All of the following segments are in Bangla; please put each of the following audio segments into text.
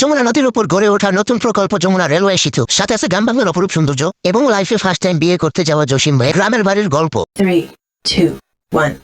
যমুনা নদীর উপর গড়ে ওঠা নতুন প্রকল্প যমুনা রেলওয়ে সেতু, সাথে আছে গ্রাম বাংলার অপরূপ সৌন্দর্য এবং লাইফে ফার্স্ট টাইম বিয়ে করতে যাওয়া জসিম ভাই গ্রামের বাড়ির গল্প। 3, 2, 1.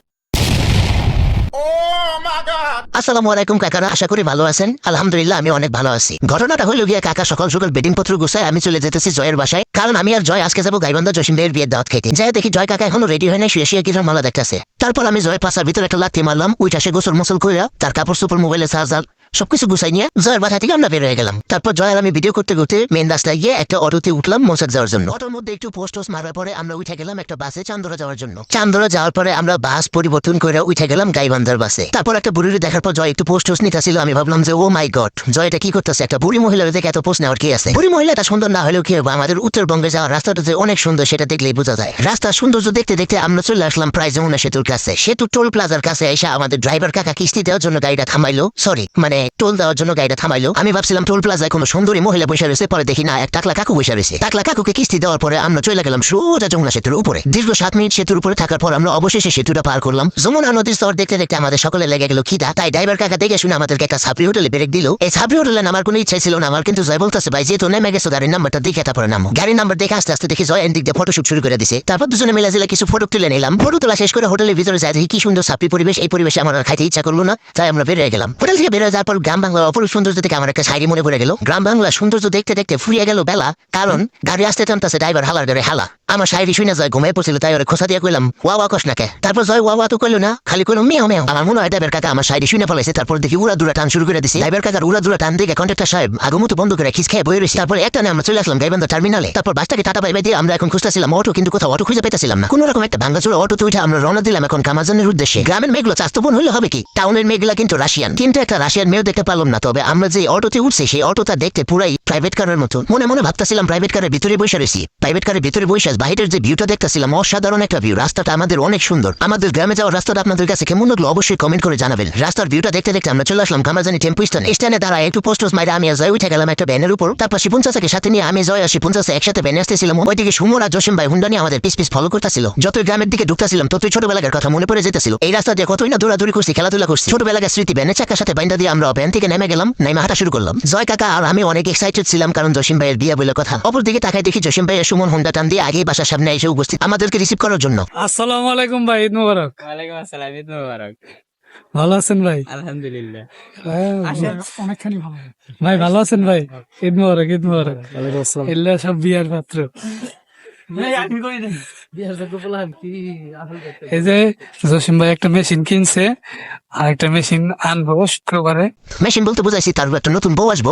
আসসালামু আলাইকুম কাকারা, আশা করি ভালো আছেন। আলহামদুলিল্লাহ আমি অনেক ভালো আছি। ঘটনাটা হলো গিয়ে কাকা সকাল সকাল বেডিং পত্র গুছায় আমি চলে যেতেছি জয়ের বাসায়, কারণ আমি আর জয় আজকে যাবো গাইবান্ধা জসিম ভাইয়ের বিয়ের দাওয়াত খেতে। যাই দেখি জয় কাকা এখনো রেডি হয় না, শুয়ে শুয়ে কিরম মালা দেখতেছে। তারপর আমি জয়ের পাশার ভিতরে একটা লাথি মারলাম, উইটা সে গোসল মোসল কইরা তার কাপড় চোপড় মোবাইলে চার্জার সবকিছু গুছাই নিয়ে জয়ের বাসা থেকে আমরা বের হয়ে গেলাম। তারপর জয় আর আমি ভিডিও করতে করতে মেন রাস্তায় গিয়ে একটা অটোতে উঠলাম মোসাদ যাওয়ার জন্য। অটোর মধ্যে একটু পোস্ট মারার পরে আমরা উঠে গেলাম একটা বাসে চান্দরা যাওয়ার জন্য। চান্দরা যাওয়ার পরে আমরা বাস পরিবর্তন করে উঠে গেলাম গাইবান্ধার বাসে। তারপর একটা বুড়ির দেখার পর জয় একটু পোস্ট নিতেছিল। আমি ভাবলাম যে ও মাই গড, জয় এটা কি করতেছে, একটা বুড়ি মহিলার দেখে এত পোস্ট নেওয়ার কি আছে। বুড়ি মহিলাটা সুন্দর না হলেও কি হবে, আমাদের উত্তরবঙ্গে যাওয়ার রাস্তাটা যে অনেক সুন্দর সেটা দেখলেই বোঝা যায়। রাস্তার সৌন্দর্য দেখতে দেখতে আমরা চলে আসলাম প্রায় যমুনা সেতুর কাছে। সেতু টোল প্লাজার কাছে এসে আমাদের ড্রাইভার কাকা কিস্তি দেওয়ার জন্য গাড়িটা থামাইলো, সরি মানে টোল দেওয়ার জন্য গাড়িটা থামাইলো। আমি ভাবছিলাম টোল প্লাজায় কোনো সুন্দরী মহিলা বসে রয়েছে, পরে দেখি না এক টাকলা কাকু বসে রয়েছে। টাকলা কাকুকে কিস্তি দেওয়ার পরে আমরা চলে গেলাম সোজা যমুনা সেতুর উপরে। দীর্ঘ 7 মিনিট সেতুর উপরে থাকার পর আমরা অবশেষে সেতুটা পার করলাম। যমুনা নদীর স্তর দেখতে দেখতে আমাদের সকলে লেগে গেল খিদা, তাই ড্রাইভার কাকা দেখে শুনে আমাদেরকে একটা সাবরি হোটেলে ব্রেক দিল। এই সাবরি হোটেলে নামার কোনো ইচ্ছা ছিল না আমার, কিন্তু জয় বলতেছে ভাই যেহেতু নেমে গেছো গাড়ির নাম্বারটা দেখে তারপরে নামো। গাড়ির নাম্বার দেখে আস্তে আস্তে দেখি জয় এন্ডিক দিয়ে ফটোশুট শুরু করে দিছে। তারপর দুজনে মিলে জিলে কিছু ফটো তুলে নিলাম। ফটো তোলা শেষ করে হোটেলের ভিতরে যাই দেখি কি সুন্দর সাবরি পরিবেশ। এই পরিবেশে আমার আর খাইতে ইচ্ছা করলো না, তাই আমরা বেরিয়ে গেলাম। হোটেল থেকে বেরিয়ে যাওয়ার পর গ্রাম বাংলার অপরূপ সৌন্দর্য থেকে আমার একটা শাড়ি মনে পড়ে গেল। গ্রাম বাংলার সৌন্দর্য দেখতে দেখতে ফুরিয়ে গেল বেলা, কারণ গাড়ি আসতে টানতেছে ড্রাইভার হালার ধরে হালা। আমার শাড়ি শুনে যায় ঘুমিয়ে পড়ছিল, তাই ওরা খোসা দিয়ে কইলাম ওয়া কস নাকে। তারপর জয় ওয়া তো কইলো না, খালি কইলো মেও মেও। আমার মনে হয় ড্রাইভার কাকা আমার শাড়ি শুনে ফেলাইছে। তারপর দেখি উড়া দুরা টান শুরু করে দিছে। ড্রাইভার কাকার উড়া দুরা টান দেখে কন্ট্রাক্টর সাহেব আগমতো বন্ধ করে খিস খেয়ে বয়ে রয়েছে। তারপর একটা আমরা চলে আসলাম গাইবান্ধা টার্মিনালে। তারপর বাসটাকে টাটা পাইবে দিয়ে আমরা এখন খুঁজতেছিলাম অটো, কিন্তু কোথাও অটো খুঁজে পেতেছিলাম না। কোন রকম একটা ভাঙ্গাচোরা অটোতে উঠে আমরা রওনা দিলাম এখন কামাজানের উদ্দেশ্যে। গ্রামের মেয়েগুলো চাস্তবন হলে হবে কি, টাউনের মেয়েগুলা কিন্তু রাশিয়ান, কিন্তু একটা রাশিয়ান মেয়েও দেখতে পারলাম না। তবে আমরা যে অটোতে উঠছি সেই অটোটা দেখতে পুরাই প্রাইভেট কারের মতো। মনে মনে ভাবতেছিলাম প্রাইভেট কারের ভিতরে বসে রয়েছি। প্রাইভেট কারের ভিতরে বসে বাহিরের যে ভিউটা দেখতেছিলাম অসাধারণ একটা ভিউ। রাস্তাটা আমাদের অনেক সুন্দর। আমাদের গ্রামে যাওয়ার রাস্তাটা আপনাদের কাছে কেমন লাগলো অবশ্যই কমেন্ট করে জানাবেন। রাস্তার ভিউটা দেখতে দেখতে আমরা চলে আসলাম কামারজানি টেম্পো স্ট্যান্ডে দাঁড়ায় একটু পোস্টস মাইরে আমি জয় উঠে গেলাম একটা ব্যানের উপর। তারপর শিপুন চাচাকে সাথে নিয়ে আমি জয় আর শিপুন চাচা একসাথে ব্যানে আসতেছিলাম। ওইদিকে সুমন আর জসিম ভাই হুন্ডা নিয়ে আমাদের পিস পিস ফলো করতেছিল। যতই গ্রামের দিকে ঢুকতেছিলাম ততই ছোটবেলার কথা মনে পড়ে যেতেছিল। এই রাস্তা দিয়ে কতই না দৌড়াদৌড়ি করছি, খেলাধুলা করছি। ছোটবেলার স্মৃতি ব্যানের চাকার সাথে বাইন্দা দিয়ে আমরা ব্যান থেকে নেমে গেলাম, নেমে হাঁটা শুরু করলাম। জয় কাকা আর আমি অনেক এক্সাইটেড ছিলাম, কারণ জসিম ভাইয়ের বিয়ে বলে কথা। অপর দিকে তাকাই দেখি জসিম ভাইয়ের সুমন হুন্ডা টান দিয়ে আগেই বাসার সামনে এসে উপস্থিত আমাদেরকে রিসিভ করার জন্য। আসসালামু আলাইকুম ভাই, ঈদ মোবারক। ওয়ালাইকুম আসসালাম, ঈদ মোবারক। ভালো আছেন ভাই? আলহামদুলিল্লাহ। অনেকখানি ভালো ভাই, ভালো আছেন ভাই? ঈদ মোবারক, ঈদ মোবারক। এগুলা সব বিয়ার পাত্র। এই যে জসিম ভাই একটা মেশিন কিনছে আর একটা মেশিন আনবো শুক্রবারে। মেশিন বলতে বুঝাইছি তার একটা নতুন বউ আসবো।